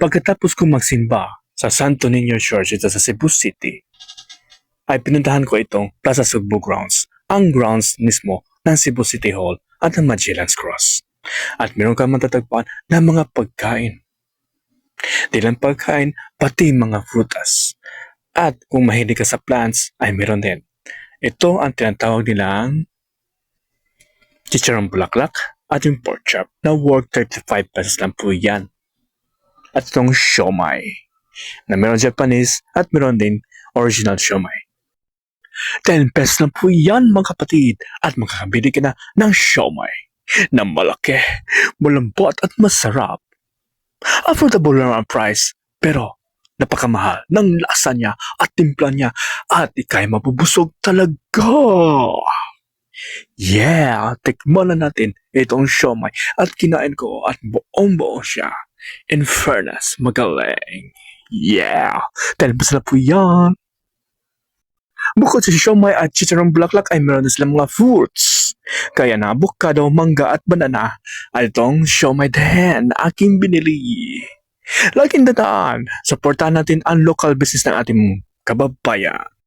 Pagkatapos kong magsimba sa Santo Niño Church dito sa Cebu City, ay pinuntahan ko itong Plaza Sugbo Grounds, ang grounds mismo ng Cebu City Hall at ng Magellan's Cross. At meron kang matatagpuan ng mga pagkain. Di lang pagkain, pati mga frutas. At kung mahilig ka sa plants, ay meron din. Ito ang tinatawag nilang chicharong bulaklak at yung pork chop na worth 35 pesos lang po yan. At itong siomai na meron Japanese at meron din original siomai. 10 pesos lang po yan mga kapatid at makakabili ka na ng siomai na malaki, malambot at masarap. Affordable lang ang price pero napakamahal ng lasa niya at timpla niya at ikay mabubusog talaga. Yeah, tikman na natin itong siomai at kinain ko at buong-buo siya. In fairness, magaling. Yeah, 10 pesos na po yan. Bukod sa siomai at chicharong bulaklak ay meron na silang mga fruits. Kaya na avocado, mangga at banana. At itong siomai din na aking binili. Laging dadaan, supportahan natin ang local business ng ating kababayan.